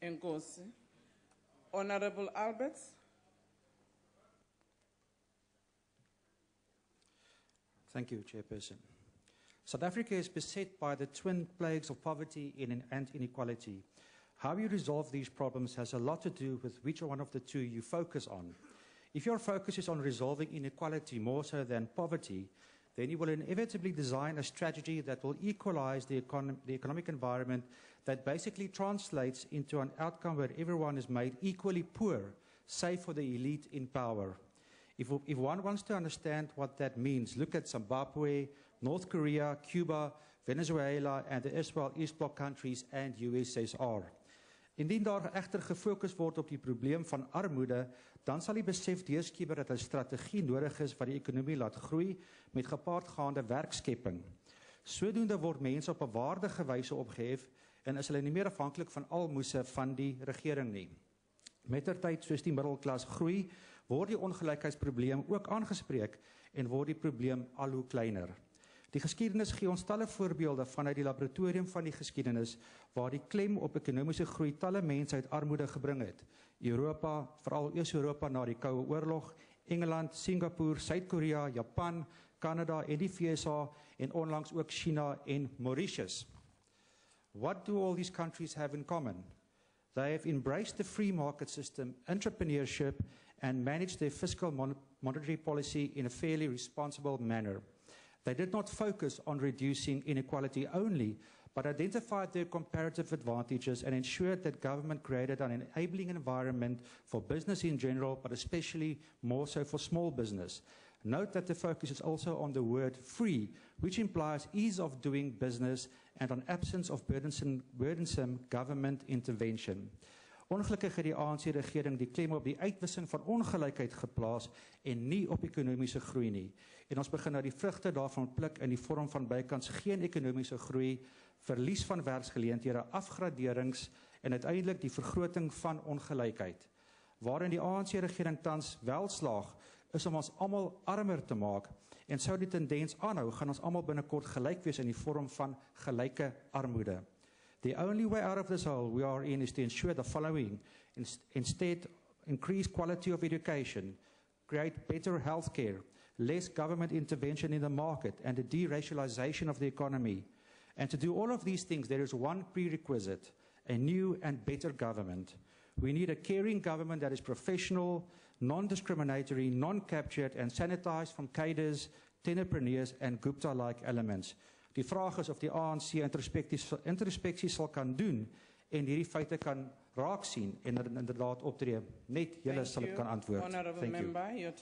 Enkosi. Honorable Alberts. Thank you, Chairperson. South Africa is beset by the twin plagues of poverty and inequality. How you resolve these problems has a lot to do with which one of the two you focus on. If your focus is on resolving inequality more so than poverty, then you will inevitably design a strategy that will equalize the economic environment that basically translates into an outcome where everyone is made equally poor, save for the elite in power. If one wants to understand what that means, look at Zimbabwe, North Korea, Cuba, Venezuela, and the Israel East Bloc countries and USSR. Indien daar egter gefokus word op die probleem van armoede, dan sal die besef deurskieper dat 'n strategie nodig is wat die ekonomie laat groei met gepaardgaande werkskepping. Sodoende word mense op 'n waardige wyse opgehef en is hulle nie meer afhanklik van almoëse van die regering nie. Mettertyd, soos die middelklas groei, word die ongelykheidsprobleem ook aangespreek en word die probleem al hoe kleiner. Die geskiedenis gee ons talle voorbeelde vanuit die laboratorium van die geskiedenis waar die klem op ekonomiese groei talle mense uit armoede gebring het. Europa, veral Ees-Europa na die Koue Oorlog, Engeland, Singapore, Suid-Korea, Japan, Kanada en die VSA en onlangs ook China en Mauritius. What do all these countries have in common? They have embraced the free market system, entrepreneurship, and managed their fiscal monetary policy in a fairly responsible manner. They did not focus on reducing inequality only, but identified their comparative advantages and ensured that government created an enabling environment for business in general, but especially more so for small business. Note that the focus is also on the word free, which implies ease of doing business and an absence of burdensome government intervention. Ongelukkig het die ANC-regering die klem op die uitwissing van ongelykheid geplaas en nie op ekonomiese groei nie. En ons begin nou die vrugte daarvan pluk in die vorm van bykans geen ekonomiese groei, verlies van werksgeleenthede, afgraderings en uiteindelik die vergroting van ongelykheid. Waarin die ANC-regering tans wel slaag, is om ons almal armer te maak en sou die tendens aanhou, gaan ons almal binnekort gelyk wees in die vorm van gelyke armoede. The only way out of this hole we are in is to ensure the following. Instead, increase quality of education, create better health care, less government intervention in the market, and the deracialization of the economy. And to do all of these things, there is one prerequisite, a new and better government. We need a caring government that is professional, non-discriminatory, non-captured, and sanitized from cadres, tenurpreneurs, and Gupta-like elements. Die vraag is of die ANC introspeksie sal kan doen en hierdie feite kan raak sien en inderdaad optree. Net julle sal dit kan antwoord. Thank you.